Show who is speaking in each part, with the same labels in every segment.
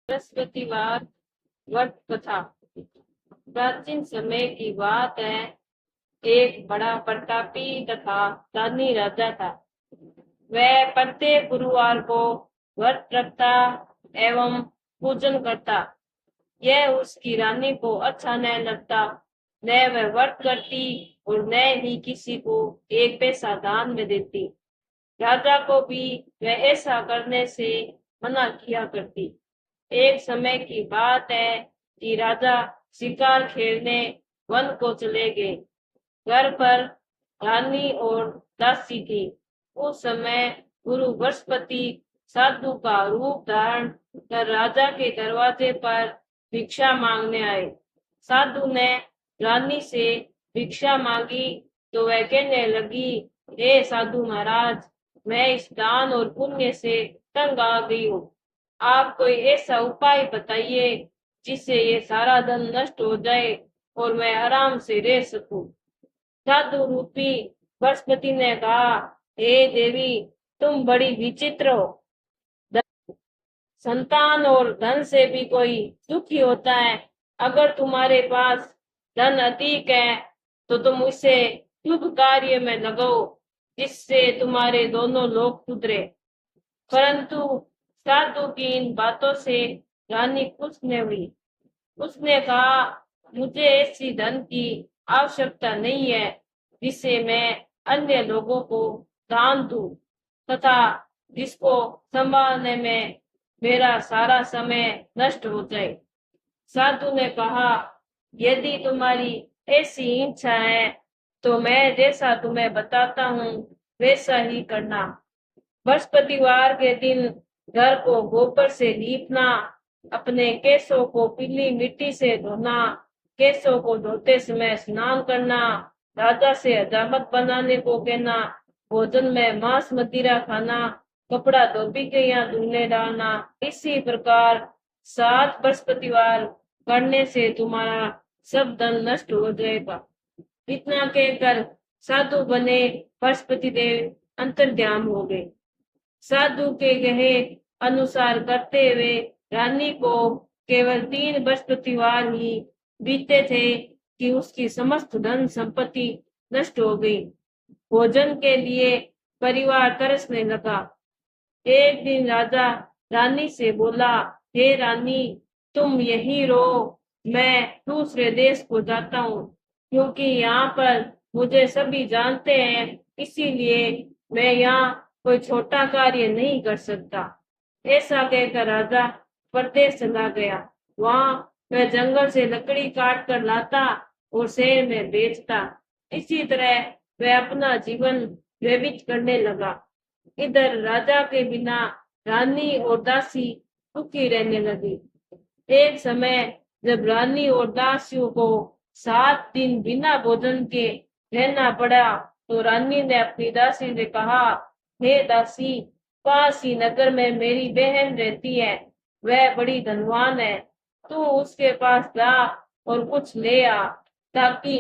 Speaker 1: बृहस्पतिवार व्रत कथा। प्राचीन समय की बात है। एक बड़ा प्रतापी तथा दानी राजा था। वह प्रत्येक गुरुवार को व्रत रखता एवं पूजन करता। यह उसकी रानी को अच्छा न लगता। न वह व्रत करती और न ही किसी को एक पैसा दान में देती। राजा को भी वह ऐसा करने से मना किया करती। एक समय की बात है कि राजा शिकार खेलने वन को चले गए। घर पर रानी और दासी थी। उस समय गुरु बृहस्पति साधु का रूप धारण कर राजा के दरवाजे पर भिक्षा मांगने आए। साधु ने रानी से भिक्षा मांगी तो वह कहने लगी, हे साधु महाराज, मैं इस दान और पुण्य से तंग आ गई हूँ। आप कोई ऐसा उपाय बताइए जिससे ये सारा धन नष्ट हो जाए और मैं आराम से रह सकूं। साधु रूपी बृहस्पति ने कहा, हे देवी, तुम बड़ी विचित्र हो। संतान और धन से भी कोई दुखी होता है। अगर तुम्हारे पास धन अधिक है तो तुम उसे शुभ कार्य में लगाओ जिससे तुम्हारे दोनों लोग सुधरे। परंतु साधु की इन बातों से रानी खुश न हुई। उसने कहा, मुझे ऐसी धन की आवश्यकता नहीं है जिसे मैं अन्य लोगों को दान दूं तथा जिसको संभालने में मेरा सारा समय नष्ट हो जाए। साधु ने कहा, यदि तुम्हारी ऐसी इच्छा है तो मैं जैसा तुम्हें बताता हूँ वैसा ही करना। बृहस्पतिवार के दिन घर को गोबर से लीपना, अपने केशों को पीली मिट्टी से धोना, केशों को धोते समय स्नान करना, राजा से हजामत बनाने को कहना, भोजन में मांस मदिरा खाना, कपड़ा धोबी के यहाँ धुलने डालना। इसी प्रकार 7 बृहस्पतिवार करने से तुम्हारा सब धन नष्ट हो जाएगा। इतना कहकर साधु बने बृहस्पति देव अंतर्ध्यान हो गए। साधु के कहे अनुसार करते हुए रानी को केवल 3 बृहस्पतिवार ही बीते थे कि उसकी समस्त धन संपत्ति नष्ट हो गई। भोजन के लिए परिवार तरसने लगा। एक दिन राजा रानी से बोला, हे रानी, तुम यहीं रहो, मैं दूसरे देश को जाता हूँ, क्योंकि यहाँ पर मुझे सभी जानते हैं, इसीलिए मैं यहाँ कोई छोटा कार्य नहीं कर सकता। ऐसा कहकर राजा परदेश चला गया। वहां वह जंगल से लकड़ी काट कर लाता और शहर में बेचता। इसी तरह वह अपना जीवन व्यतीत करने लगा। इधर राजा के बिना रानी और दासी दुखी रहने लगी। एक समय जब रानी और दासियों को 7 दिन बिना भोजन के रहना पड़ा तो रानी ने अपनी दासी से कहा, हे दासी, पास ही नगर में मेरी बहन रहती है, वह बड़ी धनवान है, तू उसके पास जा और कुछ ले आ ताकि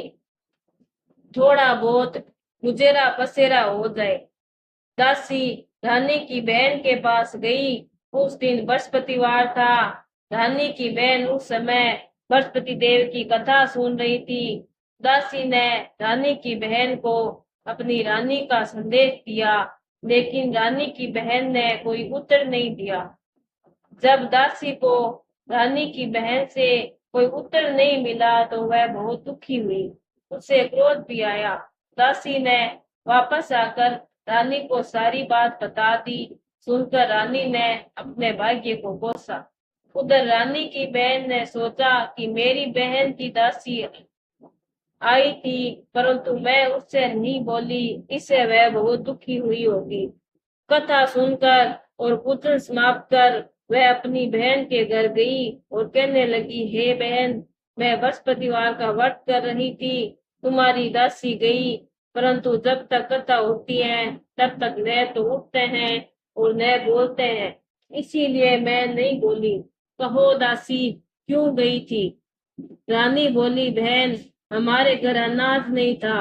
Speaker 1: थोड़ा बहुत गुजेरा बसेरा हो जाए। दासी रानी की बहन के पास गई। उस दिन बृहस्पतिवार था। रानी की बहन उस समय बृहस्पति देव की कथा सुन रही थी। दासी ने रानी की बहन को अपनी रानी का संदेश दिया, लेकिन रानी की बहन ने कोई उत्तर नहीं दिया। जब दासी को रानी की बहन से कोई उत्तर नहीं मिला तो वह बहुत दुखी हुई। उसे क्रोध भी आया। दासी ने वापस आकर रानी को सारी बात बता दी। सुनकर रानी ने अपने भाग्य को कोसा। उधर रानी की बहन ने सोचा कि मेरी बहन की दासी आई थी, परंतु मैं उससे नहीं बोली, इससे वह बहुत दुखी हुई होगी। कथा सुनकर और पूजन समाप्त कर वह अपनी बहन के घर गई और कहने लगी, हे बहन, मैं बृहस्पतिवार का व्रत कर रही थी, तुम्हारी दासी गई, परंतु जब तक कथा होती है तब तक न तो उठते हैं और न बोलते हैं, इसीलिए मैं नहीं बोली। कहो दासी, क्यों गई थी? रानी बोली, बहन, हमारे घर अनाज नहीं था।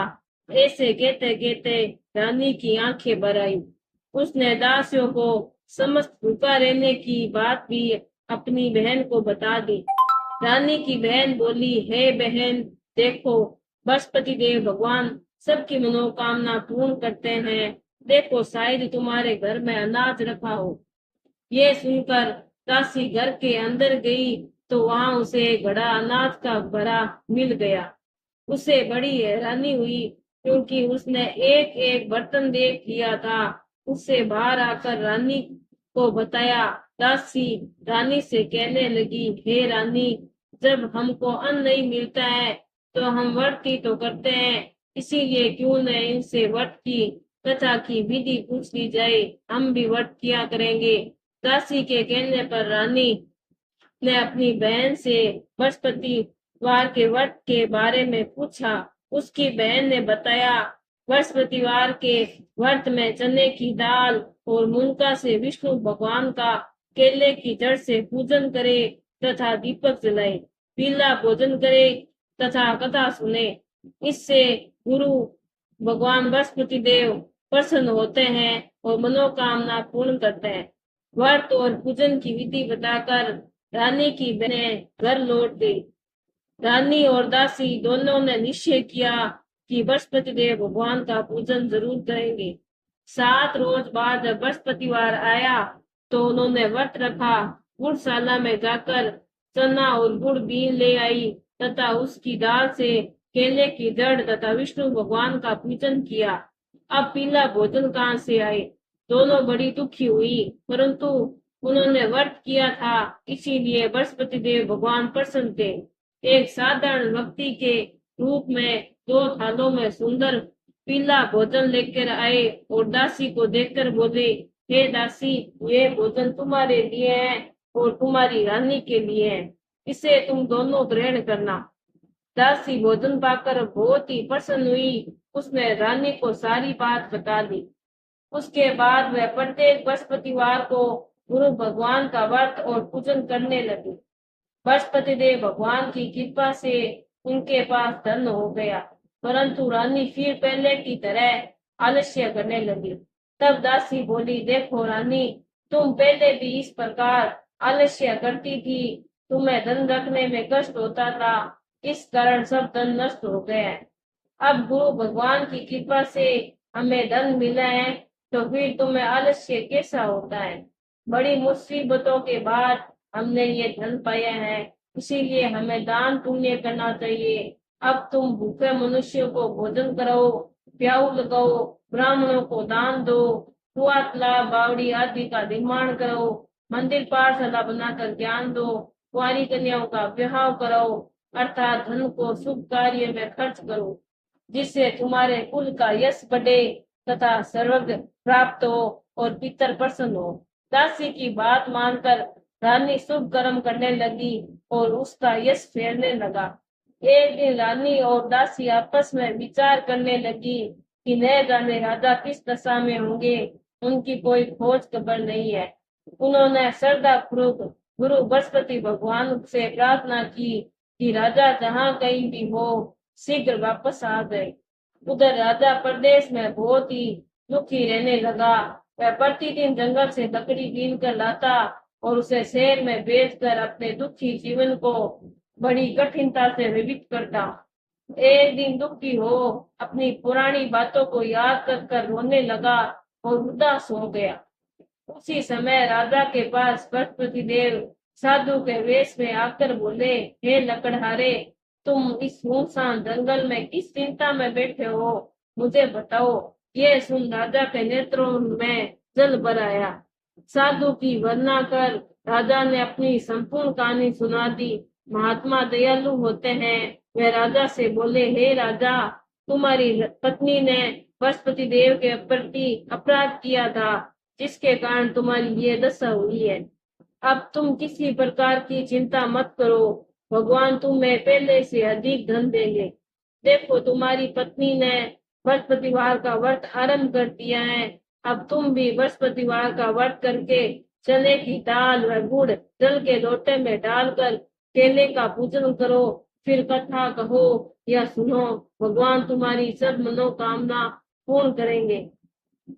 Speaker 1: ऐसे कहते कहते रानी की आंखें भर आई। उसने दासियों को समस्त भूखा रहने की बात भी अपनी बहन को बता दी। रानी की बहन बोली, हे बहन, देखो, बृहस्पति देव भगवान सबकी मनोकामना पूर्ण करते हैं। देखो, शायद तुम्हारे घर में अनाज रखा हो। ये सुनकर दासी घर के अंदर गई तो वहां उसे एक घड़ा अनाज का भरा मिल गया। उसे बड़ी हैरानी हुई क्योंकि उसने एक एक बर्तन देख लिया था। उससे बाहर आकर रानी को बताया। दासी रानी से कहने लगी, हे रानी, जब हमको अन्न नहीं मिलता है तो हम व्रत ही तो करते हैं, इसीलिए क्यों न इनसे व्रत की कथा की विधि पूछ ली जाए, हम भी व्रत किया करेंगे। दासी के कहने पर रानी ने अपनी बहन से बृहस्पतिवार के व्रत के बारे में पूछा। उसकी बहन ने बताया, बृहस्पतिवार के व्रत में चने की दाल और मुनका से विष्णु भगवान का केले की जड़ से पूजन करे तथा दीपक जलाए, पीला भोजन करे तथा कथा सुने। इससे गुरु भगवान बृहस्पति देव प्रसन्न होते हैं और मनोकामना पूर्ण करते हैं। व्रत और पूजन की विधि बताकर रानी की बहनें घर लौट गई। रानी और दासी दोनों ने निश्चय किया कि बृहस्पति देव भगवान का पूजन जरूर करेंगे। 7 रोज बाद जब बृहस्पतिवार आया तो उन्होंने व्रत रखा। गुड़शाला में जाकर चना और गुड़ बीन ले आई तथा उसकी दाल से केले की जड़ तथा विष्णु भगवान का पूजन किया। अब पीला भोजन कहाँ से आए? दोनों बड़ी दुखी हुई, परंतु उन्होंने व्रत किया था, इसीलिए बृहस्पति देव भगवान प्रसन्न थे। एक साधारण व्यक्ति के रूप में 2 थालों में सुंदर पीला भोजन लेकर आए और दासी को देखकर बोले, हे दासी, ये भोजन तुम्हारे लिए है और तुम्हारी रानी के लिए है, इसे तुम दोनों ग्रहण करना। दासी भोजन पाकर बहुत ही प्रसन्न हुई। उसने रानी को सारी बात बता दी। उसके बाद वह प्रत्येक बृहस्पतिवार को गुरु भगवान का व्रत और पूजन करने लगी। बृहस्पति देव भगवान की कृपा से उनके पास धन हो गया, परंतु रानी फिर पहले की तरह आलस्य करने लगी। तब दासी बोली, देखो रानी, तुम पहले भी इस प्रकार आलस्य करती थी, तुम्हें धन रखने में कष्ट होता था, इस कारण सब धन नष्ट हो गया है। अब गुरु भगवान की कृपा से हमें धन मिला है तो फिर तुम्हें आलस्य कैसा होता है? बड़ी मुसीबतों के बाद हमने ये धन पाया है, इसीलिए हमें दान पुण्य करना चाहिए। अब तुम भूखे मनुष्यों को भोजन कराओ, प्याऊ लगाओ, ब्राह्मणों को दान दो, कुआं तालाब बावड़ी आदि का निर्माण करो, मंदिर पाठशाला बनाकर ज्ञान दो, कुंवारी कन्याओं का विवाह कराओ, अर्थात धन को शुभ कार्य में खर्च करो, जिससे तुम्हारे कुल का यश बढ़े तथा स्वर्ग प्राप्त हो और पितर प्रसन्न हो। दासी की बात मानकर रानी शुभ कर्म करने लगी और उसका यश फैलने लगा। एक दिन रानी और दासी आपस में विचार करने लगी कि न जाने राजा किस दशा में होंगे, उनकी कोई खोज खबर नहीं है। उन्होंने श्रद्धा पूर्वक गुरु बृहस्पति भगवान से प्रार्थना की कि राजा जहाँ कहीं भी हो शीघ्र वापस आ गए। उधर राजा प्रदेश में बहुत ही दुखी रहने लगा। वह प्रतिदिन जंगल से लकड़ी बीन कर लाता और उसे शहर में बेचकर अपने दुखी जीवन को बड़ी कठिनता से व्यतीत करता। एक दिन दुखी हो अपनी पुरानी बातों को याद कर रोने लगा और उदास हो गया। उसी समय राजा के पास बृहस्पति देव साधु के वेश में आकर बोले, हे लकड़हारे, तुम इस सुनसान जंगल में किस चिंता में बैठे हो, मुझे बताओ। ये सुन राजा के नेत्रों में जल भर आया। साधु की वंदना कर राजा ने अपनी संपूर्ण कहानी सुना दी। महात्मा दयालु होते हैं। वे राजा से बोले, हे राजा, तुम्हारी पत्नी ने बृहस्पति देव के प्रति अपराध किया था, जिसके कारण तुम्हारी ये दशा हुई है। अब तुम किसी प्रकार की चिंता मत करो, भगवान तुम्हें पहले से अधिक धन देंगे। देखो, तुम्हारी पत्नी ने बृहस्पतिवार का व्रत आरंभ कर दिया है। अब तुम भी बृहस्पतिवार का व्रत करके चने की दाल व गुड़ जल के लोटे में डालकर केले का पूजन करो, फिर कथा कहो या सुनो, भगवान तुम्हारी सब मनोकामना पूर्ण करेंगे।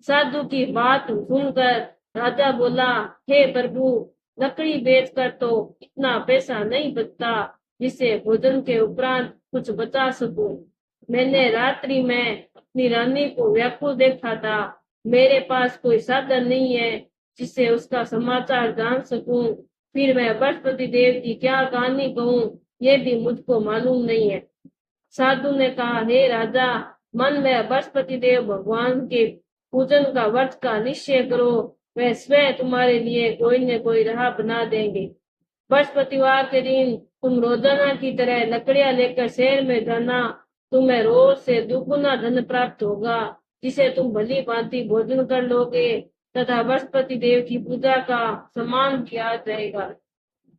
Speaker 1: साधु की बात सुनकर राजा बोला, हे प्रभु, लकड़ी बेचकर तो इतना पैसा नहीं बचता जिससे भोजन के उपरांत कुछ बचा सकूं। मैंने रात्रि में अपनी रानी को व्याकुल देखा था। मेरे पास कोई साधन नहीं है जिससे उसका समाचार जान सकूं। फिर मैं बृहस्पति देव की क्या कहानी कहूँ, ये भी मुझको मालूम नहीं है। साधु ने कहा, हे राजा, मन में बृहस्पति देव भगवान के पूजन का व्रत का निश्चय करो। वह स्वयं तुम्हारे लिए कोई न कोई राह बना देंगे। बृहस्पतिवार के दिन तुम रोजाना की तरह लकड़ियां लेकर शहर में जाना। तुम्हें रोज से दुगुना धन प्राप्त होगा, जिसे तुम भली भांति भोजन कर लोगे तथा बृहस्पति देव की पूजा का सम्मान किया जाएगा।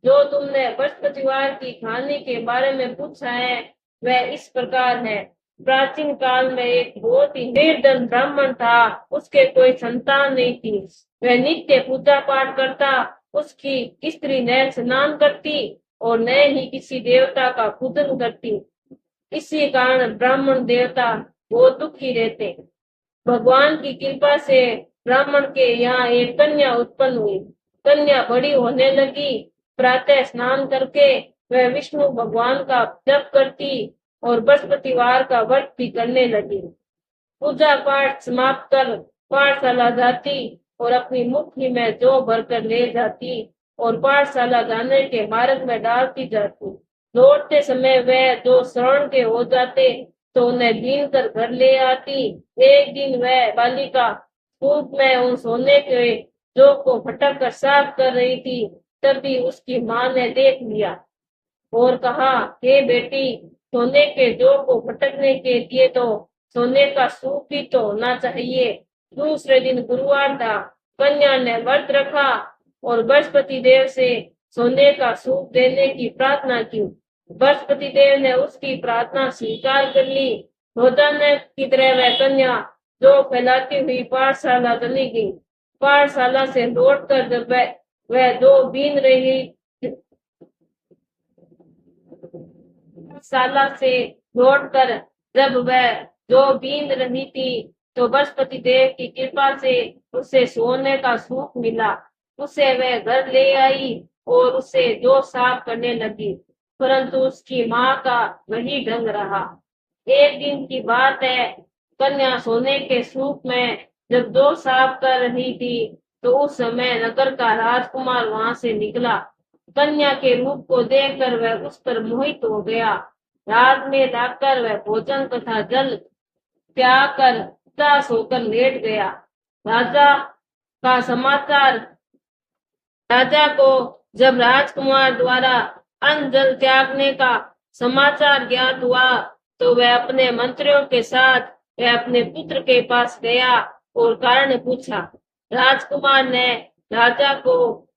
Speaker 1: जो तुमने बृहस्पतिवार की कहानी के बारे में पूछा है वह इस प्रकार है। प्राचीन काल में एक बहुत ही निर्धन ब्राह्मण था। उसके कोई संतान नहीं थी। वह नित्य पूजा पाठ करता। उसकी स्त्री न स्नान करती और न ही किसी देवता का पूजन करती। इसी कारण ब्राह्मण देवता बहुत दुखी रहते। भगवान की कृपा से ब्राह्मण के यहाँ एक कन्या उत्पन्न हुई। कन्या बड़ी होने लगी। प्रातः स्नान करके वह विष्णु भगवान का जप करती और बृहस्पतिवार का व्रत भी करने लगी। पूजा पाठ समाप्त कर पाठशाला जाती और अपनी मुट्ठी में जौ भरकर ले जाती और पाठशाला जाने के मार्ग में डालती जाती। लौटते समय वह जो श्रवण के हो जाते तो उन्हें बीन कर घर ले आती। एक दिन वह बालिका धूप में उन सोने के जौ को फटक कर साफ कर रही थी। तभी उसकी माँ ने देख लिया और कहा, हे बेटी, सोने के जौ को फटकने के लिए तो सोने का सूप भी तो होना चाहिए। दूसरे दिन गुरुवार था। कन्या ने व्रत रखा और बृहस्पति देव से सोने का सूप देने की प्रार्थना की। बृहस्पति देव ने उसकी प्रार्थना स्वीकार कर ली। रोजाना की तरह वह कन्या जौ फैलाती हुई पाठशाला चली गई। पाठशाला से लौटकर जब वह जौ बीन रही शाला से लौटकर जब वह जो बीन रही थी तो बृहस्पति देव की कृपा से उसे सोने का सूप मिला। उसे वह घर ले आई और उसे जो साफ करने लगी, परंतु उसकी माँ का वही ढंग रहा। एक दिन की बात है। कन्या सोने के सूप में जब जो साफ कर रही थी तो उस समय नगर का राजकुमार वहां से निकला। कन्या के रूप को देखकर वह उस पर मोहित हो गया। रात में जाकर वह भोजन तथा जल त्याग कर उदास होकर लेट गया। राजा का समाचार राजा को जब राजकुमार द्वारा अन्न जल त्यागने का समाचार ज्ञात हुआ तो वह अपने मंत्रियों के साथ वह अपने पुत्र के पास गया और कारण पूछा। राजकुमार ने राजा को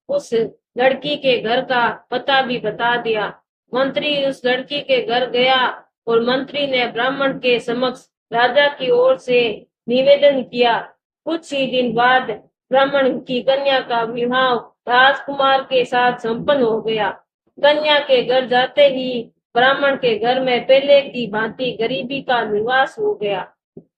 Speaker 1: उस लड़की के घर का पता भी बता दिया। मंत्री उस लड़की के घर गया और मंत्री ने ब्राह्मण के समक्ष राजा की ओर से निवेदन किया। कुछ ही दिन बाद ब्राह्मण की कन्या का विवाह राजकुमार के साथ संपन्न हो गया। कन्या के घर जाते ही ब्राह्मण के घर में पहले की भांति गरीबी का निवास हो गया।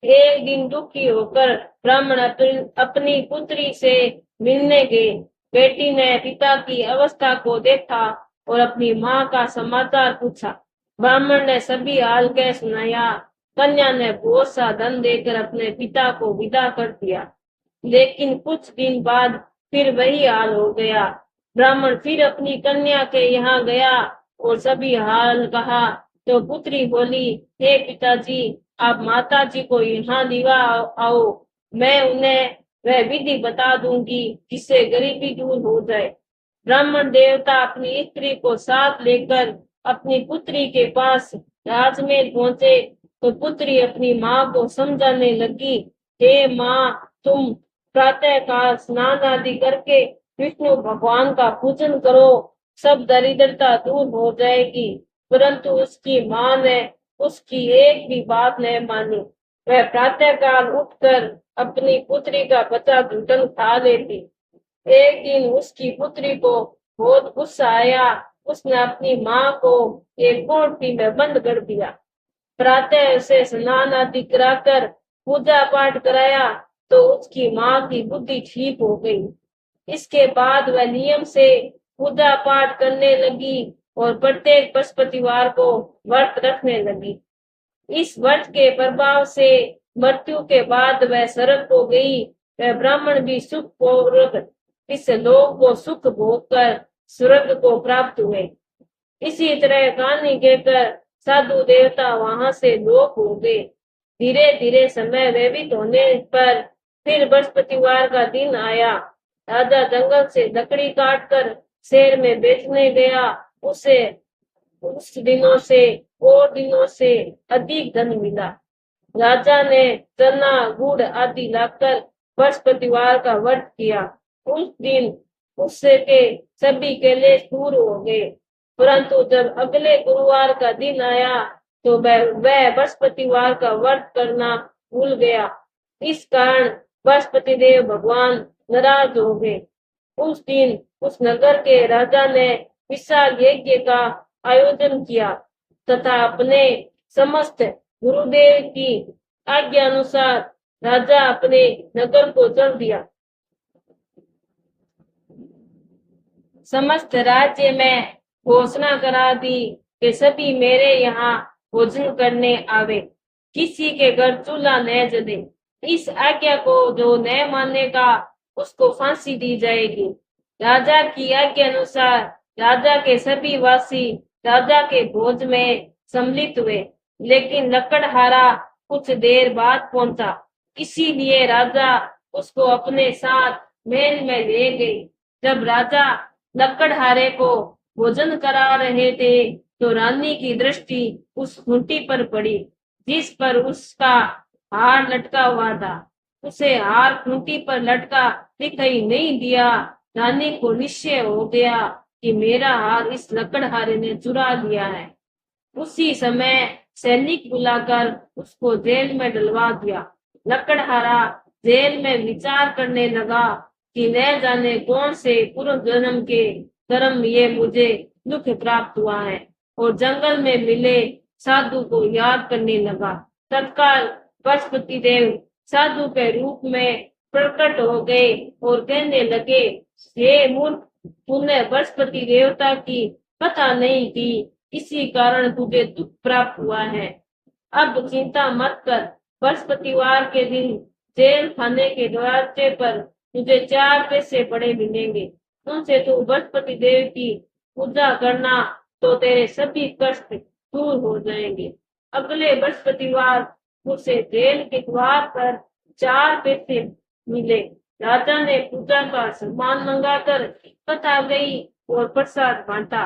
Speaker 1: एक दिन दुखी होकर ब्राह्मण अपनी पुत्री से मिलने गए। बेटी ने पिता की अवस्था को देखा और अपनी माँ का समाचार पूछा। ब्राह्मण ने सभी हाल कह सुनाया। कन्या ने बहुत सा धन देकर अपने पिता को विदा कर दिया। लेकिन कुछ दिन बाद फिर वही हाल हो गया। ब्राह्मण फिर अपनी कन्या के यहाँ गया और सभी हाल कहा तो पुत्री बोली, हे पिताजी, आप माता जी को यहाँ दिवा आओ। मैं उन्हें वह विधि बता दूंगी जिससे गरीबी दूर हो जाए। ब्राह्मण देवता अपनी स्त्री को साथ लेकर अपनी पुत्री के पास राजमहल पहुंचे तो पुत्री अपनी माँ को समझाने लगी, हे माँ, तुम प्रातः काल स्नान आदि करके विष्णु भगवान का पूजन करो, सब दरिद्रता दूर हो जाएगी। परंतु उसकी माँ ने उसकी एक भी बात नहीं मानी। वह प्रातः काल उठकर अपनी पुत्री का बचा घुटन खा लेती। एक दिन उसकी पुत्री को बहुत गुस्सा आया। उसने अपनी माँ को एक कोठरी में बंद कर दिया। प्रातः उसे स्नान आदि कराकर पूजा पाठ कराया तो उसकी माँ की बुद्धि ठीक हो गई। इसके बाद वह नियम से पूजा पाठ करने लगी और प्रत्येक बृहस्पतिवार को व्रत रखने लगी। इस व्रत के प्रभाव से मृत्यु के बाद वह स्वर्ग को गई। वह ब्राह्मण भी सुख पूर्वक इस लोक को सुख भोग कर स्वर्ग को प्राप्त हुए। इसी तरह कहानी कहकर साधु देवता वहां से लोप हो गए। धीरे धीरे समय व्यतीत होने पर फिर बृहस्पतिवार का दिन आया। राजा जंगल से लकड़ी काटकर शहर में बेचने गया। उसे उस दिनों से अधिक धन मिला। राजा ने चना गुड़ आदि लाकर बृहस्पतिवार का व्रत किया। उस दिन उससे के सभी केले दूर हो गए। परंतु जब अगले गुरुवार का दिन आया तो वह बृहस्पतिवार का व्रत करना भूल गया। इस कारण बृहस्पति देव भगवान नाराज हो गए। उस दिन उस नगर के राजा ने विशाल यज्ञ का आयोजन किया तथा अपने समस्त गुरुदेव की आज्ञा अनुसार राजा अपने नगर को चल दिया। समस्त राज्य में घोषणा करा दी कि सभी मेरे यहाँ भोजन करने आवे, किसी के घर चूल्हा न जले। इस आज्ञा को जो न मानेगा उसको फांसी दी जाएगी। राजा की आज्ञा अनुसार राजा के सभी वासी राजा के भोज में सम्मिलित हुए, लेकिन लकड़हारा कुछ देर बाद पहुंचा। इसीलिए राजा उसको अपने साथ महल में ले गए। जब राजा लकड़हारे को भोजन करा रहे थे तो रानी की दृष्टि उस खूंटी पर पड़ी जिस पर उसका हार लटका हुआ था। उसे हार खूंटी पर लटका दिखाई नहीं दिया। रानी को निश्चय हो गया कि मेरा हार इस लकड़हारे ने चुरा लिया है। उसी समय सैनिक बुलाकर उसको जेल में डलवा दिया। लकड़हारा जेल में विचार करने लगा कि न जाने कौन से पूर्व जन्म के कर्म ये मुझे दुख प्राप्त हुआ है, और जंगल में मिले साधु को याद करने लगा। तत्काल बृहस्पति देव साधु के रूप में प्रकट हो गए और कहने लगे, हे मूर्ख, तूने बृहस्पति देवता की कथा नहीं की, इसी कारण तुझे दुख प्राप्त हुआ है। अब चिंता मत कर, बृहस्पतिवार के दिन जेल खाने के दरवाजे पर तुझे 4 पैसे बड़े मिलेंगे। उनसे तू बृहस्पति देव की पूजा करना तो तेरे सभी कष्ट दूर हो जाएंगे। अगले बृहस्पतिवार उसे जेल के द्वार पर 4 पैसे मिले। राजा ने पूजा का सामान मंगाकर कथा गई और प्रसाद बांटा।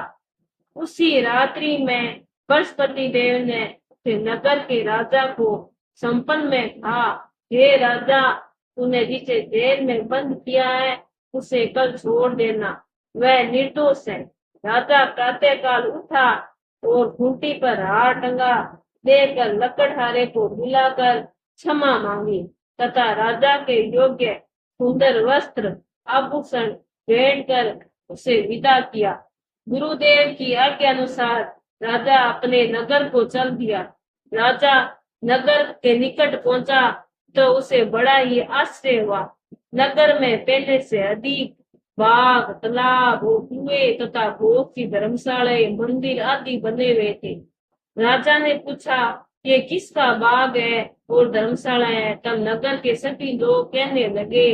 Speaker 1: उसी रात्रि में बृहस्पति देव ने नगर के राजा को संपन्न में कहा, हे राजा, तूने जिसे जेल में बंद किया है उसे कल छोड़ देना, वह निर्दोष है। राजा प्रातःकाल उठा और खूंटी पर हार टंगा देकर लकड़हारे को बुलाकर क्षमा मांगी तथा राजा के योग्य सुंदर वस्त्र आभूषण भेंट कर उसे विदा किया। गुरुदेव की आज्ञा अनुसार राजा अपने नगर को चल दिया। राजा नगर के निकट पहुंचा तो उसे बड़ा ही आश्चर्य हुआ। नगर में पहले से अधिक बाग, तालाब और कुएं तथा बहुत सी धर्मशालाएं, मंदिर आदि बने हुए थे। राजा ने पूछा, ये किसका बाग है और धर्मशाला है? तब नगर के सभी लोग कहने लगे,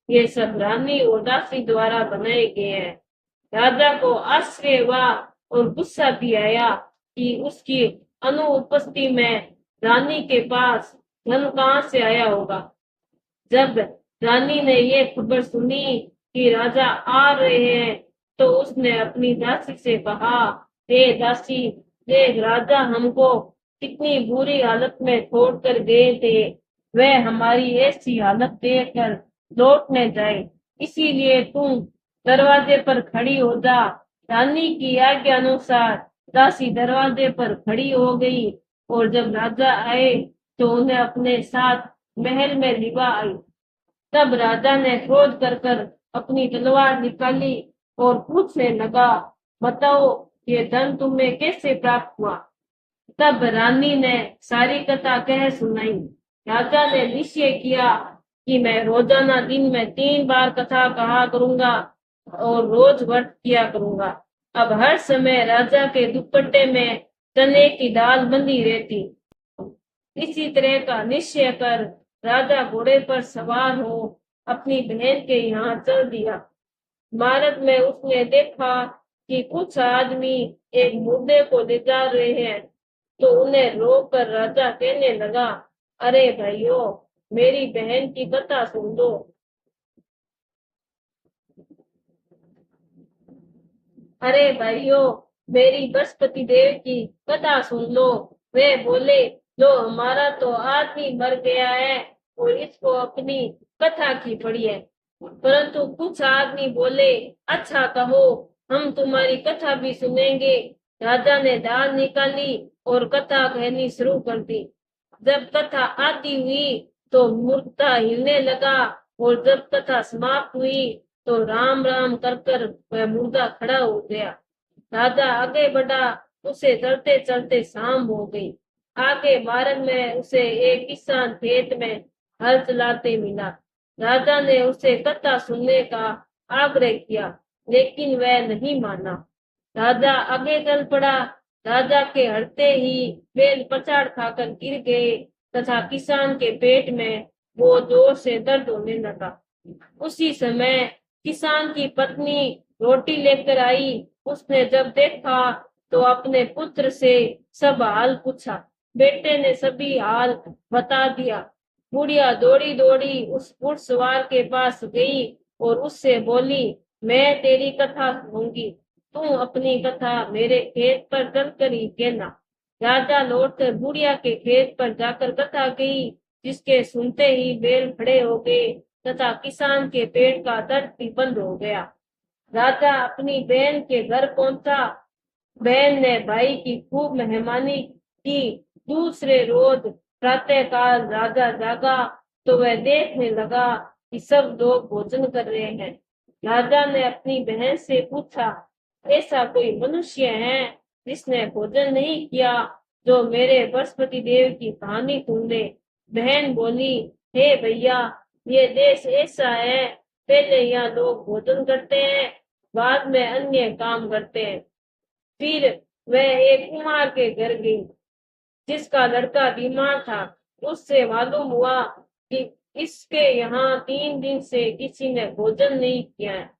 Speaker 1: ये सब रानी और दासी द्वारा बनाए गए हैं। राजा को आश्चर्य हुआ और गुस्सा भी आया कि उसकी अनुपस्थिति में रानी के पास धन कहाँ से आया होगा। जब रानी ने ये खबर सुनी कि राजा आ रहे हैं तो उसने अपनी दासी से कहा, हे दासी, देख राजा हमको कितनी बुरी हालत में छोड़कर गए थे, वह हमारी ऐसी हालत देखकर लौटने जाए, इसीलिए तुम दरवाजे पर खड़ी हो जा। रानी की आज्ञा अनुसार दासी दरवाजे पर खड़ी हो गई और जब राजा आए तो उन्हें अपने साथ महल में लिवा आई। तब राजा ने क्रोध कर अपनी तलवार निकाली और पूछने लगा, बताओ ये धन तुम्हें कैसे प्राप्त हुआ? तब रानी ने सारी कथा कह सुनाई। राजा ने निश्चय किया कि मैं रोजाना दिन में 3 बार कथा कहा करूंगा और रोज व्रत किया करूंगा। अब हर समय राजा के दुपट्टे में चने की दाल बंधी रहती। इसी तरह का निश्चय कर राजा घोड़े पर सवार हो अपनी बहन के यहाँ चल दिया। मार्ग में उसने देखा कि कुछ आदमी एक मुर्दे को ले जा रहे हैं, तो उन्हें रोक कर राजा कहने लगा, अरे भाइयों, मेरी बहन की कथा सुन लो। अरे भाइयों, मेरी बृहस्पति देव की कथा सुन लो। वे बोले, लो हमारा तो आदमी मर गया है और इसको अपनी कथा की पड़ी है। परंतु कुछ आदमी बोले, अच्छा कहो, हम तुम्हारी कथा भी सुनेंगे। राजा ने दाल निकाली और कथा कहनी शुरू कर दी। जब कथा आधी हुई तो मुर्दा हिलने लगा और जब कथा समाप्त हुई तो राम राम कर कर वह मुर्दा खड़ा हो गया। राजा आगे बढ़ा, उसे चलते चलते शाम हो गई। आगे मार्ग में उसे एक किसान खेत में हल चलाते मिला। राजा ने उसे कथा सुनने का आग्रह किया, लेकिन वह नहीं माना। राजा आगे चल पड़ा। राजा के हटते ही बैल पछाड़ खाकर गिर गए तथा किसान के पेट में वो जोर से दर्द होने लगा। उसी समय किसान की पत्नी रोटी लेकर आई। उसने जब देखा तो अपने पुत्र से सब हाल पूछा। बेटे ने सभी हाल बता दिया। बुढ़िया दौड़ी दौड़ी उस घुड़सवार के पास गई और उससे बोली, मैं तेरी कथा सुनूंगी, तू अपनी कथा मेरे खेत पर चलकर ही कहना। राजा लौटकर बुढ़िया के खेत पर जाकर कथा कही, जिसके सुनते ही बैल खड़े हो गए तथा किसान के पेट का दर्द भी बंद हो गया। राजा अपनी बहन के घर पहुंचा। बहन ने भाई की खूब मेहमानी की। दूसरे रोज प्रातःकाल राजा जागा तो वह देखने लगा कि सब लोग भोजन कर रहे हैं। राजा ने अपनी बहन से पूछा, ऐसा कोई मनुष्य है जिसने भोजन नहीं किया जो मेरे बृहस्पति देव की कहानी सुन ले। बहन बोली, हे भैया, ये देश ऐसा है, पहले यहाँ लोग भोजन करते हैं, बाद में अन्य काम करते हैं। फिर वह एक कुम्हार के घर गई जिसका लड़का बीमार था। उससे मालूम हुआ कि इसके यहाँ 3 दिन से किसी ने भोजन नहीं किया है।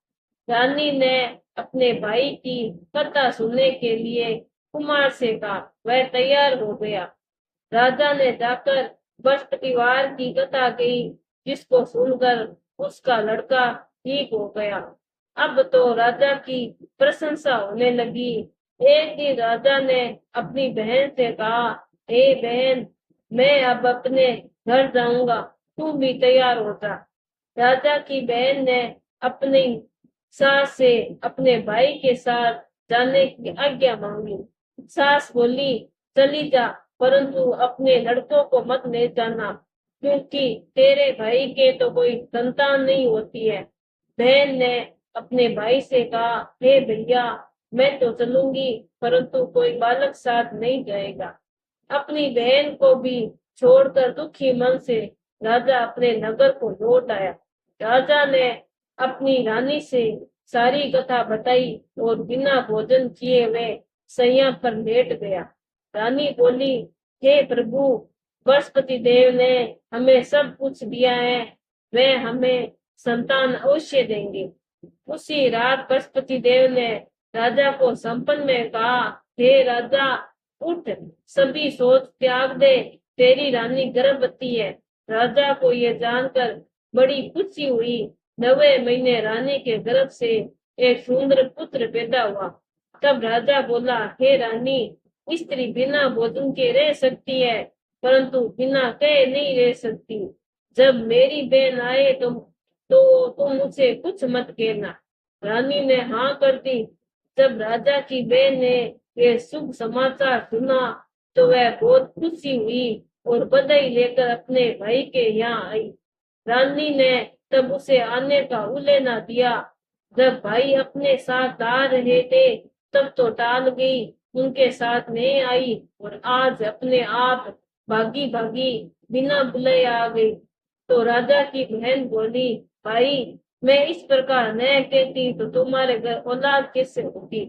Speaker 1: रानी ने अपने भाई की कथा सुनने के लिए कुमार से कहा। वह तैयार हो गया। राजा ने जाकर बृहस्पतिवार की कथा कही, जिसको सुनकर उसका लड़का ठीक हो गया। अब तो राजा की प्रशंसा होने लगी। एक दिन राजा ने अपनी बहन से कहा, हे बहन, मैं अब अपने घर जाऊंगा, तू भी तैयार हो जा। राजा की बहन ने अपनी सास से अपने भाई के साथ जाने की आज्ञा मांगी। सास बोली, चली जा, परंतु अपने लड़कों को मत ले जाना, क्योंकि तेरे भाई के तो कोई संतान नहीं होती है। बहन ने अपने भाई से कहा, हे भैया, मैं तो चलूंगी, परंतु कोई बालक साथ नहीं जाएगा। अपनी बहन को भी छोड़कर दुखी मन से राजा अपने नगर को लौट आया। राजा ने अपनी रानी से सारी कथा बताई और बिना भोजन किए वे सैया पर लेट गया। रानी बोली, हे प्रभु, बृहस्पति देव ने हमें सब कुछ दिया है, वे हमें संतान अवश्य देंगे। उसी रात बृहस्पति देव ने राजा को सपन में कहा, हे राजा, उठ, सभी सोच त्याग दे, तेरी रानी गर्भवती है। राजा को यह जानकर बड़ी खुशी हुई। 9वें महीने रानी के गर्भ से एक सुंदर पुत्र पैदा हुआ। तब राजा बोला, हे रानी, स्त्री बिना भोजन के रह सकती है, परंतु बिना कहे नहीं रह सकती। जब मेरी बहन आए तो तुम मुझे कुछ मत कहना। रानी ने हाँ कर दी। जब राजा की बहन ने ये शुभ समाचार सुना तो वह बहुत खुशी हुई और बधाई लेकर अपने भाई के यहाँ आई। रानी ने तब उसे आने का उलेना दिया। जब भाई अपने साथ आ रहे थे तब तो टाल गई, उनके साथ नहीं आई और आज अपने आप भागी भागी बिना बुलाए आ गई। तो राजा की बहन बोली, भाई मैं इस प्रकार न कहती तो तुम्हारे घर औलाद कैसे होगी।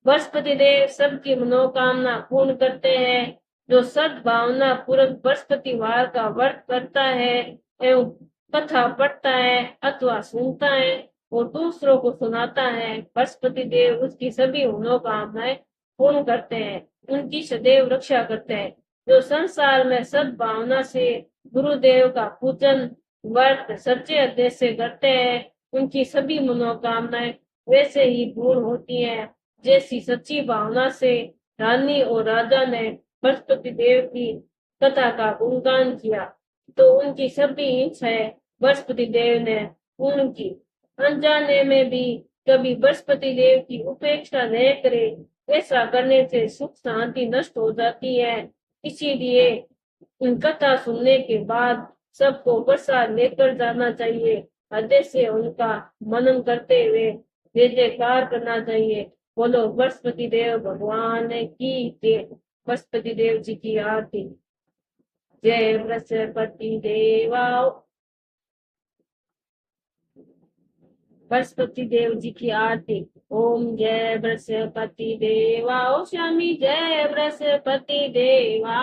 Speaker 1: बृहस्पति देव सबकी मनोकामना पूर्ण करते हैं। जो सद्भावना पूर्वक बृहस्पतिवार का व्रत करता है एवं कथा पढ़ता है अथवा सुनता है और दूसरों को सुनाता है, बृहस्पति देव उसकी सभी मनोकामनाएं पूर्ण करते हैं, उनकी सदैव रक्षा करते हैं। जो संसार में सद्भावना से गुरुदेव का पूजन व्रत सच्चे हृदय से करते हैं, उनकी सभी मनोकामनाएं वैसे ही पूर्ण होती हैं जैसी सच्ची भावना से रानी और राजा ने बृहस्पति देव की कथा का गुणगान किया तो उनकी सभी इच्छाएं बृहस्पति देव ने पूर्ण की। अनजाने में भी कभी बृहस्पति देव की उपेक्षा न करे, ऐसा करने से सुख शांति नष्ट हो जाती है। इसीलिए इन कथा सुनने के बाद सबको प्रसाद लेकर जाना चाहिए, हृदय से उनका मनन करते हुए जय जयकार करना चाहिए। बोलो बृहस्पति देव भगवान की जय। बृहस्पति देव जी की आरती। जय बृहस्पति देवा। बृहस्पति देव जी की आरती। ओम जय बृहस्पति देवा। ओ स्वामी जय बृहस्पति देवा।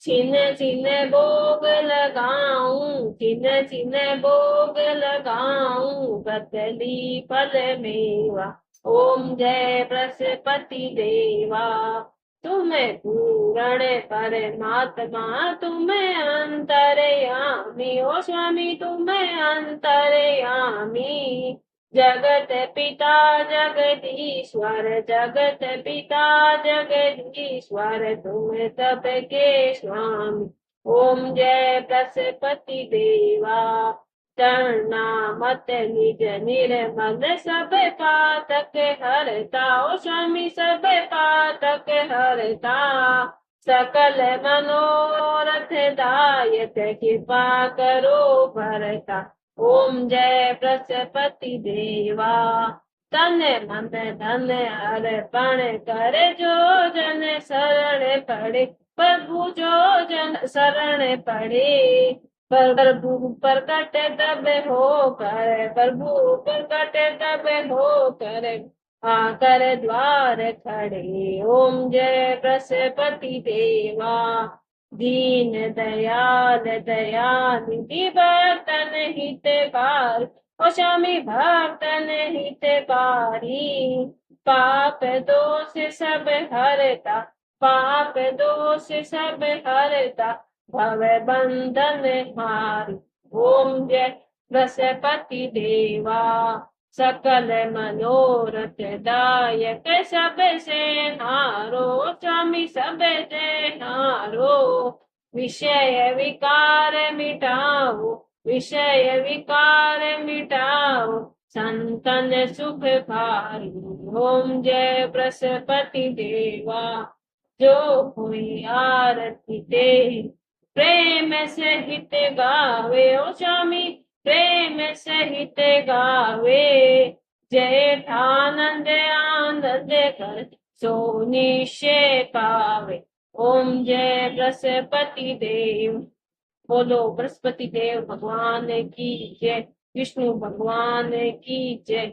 Speaker 1: छिने छिने भोग लगाऊं, छिने छिने भोग लगाऊं, बदली फल मेवा। ओम जय बृहस्पति देवा। तुम्हें पूर्ण परमात्मा, तुम्हें अंतर्यामी, ओ स्वामी तुम्हें अंतर्यामी। जगत पिता जगदीश्वर, जगत पिता जगदीश्वर, तुम सबके स्वामी। ओम जय बृहस्पति देवा। चरना मत निज निर्मल, सब पातक हरता, ओ स्वामी सब पातक हरता। सकल मनोरथ दायक, कृपा करो भरता। ओम जय बृहस्पति देवा। तन मन धन अर्पण करे, जो जन शरण पड़े, प्रभु जो जन शरण पड़े। प्रभु प्रकट तब हो कर, प्रभु प्रकट तब हो कर, आकर द्वार खड़े। ओम जय बृहस्पति देवा। दीन दयाल दयानिधि, भक्तन हितकारी, ओ स्वामी भक्तन हितकारी। पाप दोष सब हरता, पाप दोष सब हरता, भव बंधन हारी। ओम जय बृहस्पति देवा। सकल मनोरथ दायक, सब से हारो, स्वामी सब से हारो। विषय विकार मिटाओ, विषय विकार मिटाओ, संतन सुख भारी। ओम जय बृहस्पति देवा। जो कोई आरती दे, प्रेम सहित गावे, ओ स्वामी प्रेम सहित गावे। जेठानंद आनंद कर, सो निश्चय पावे। ओम जय बृहस्पति देव। बोलो बृहस्पति देव भगवान की जय, विष्णु भगवान की जय।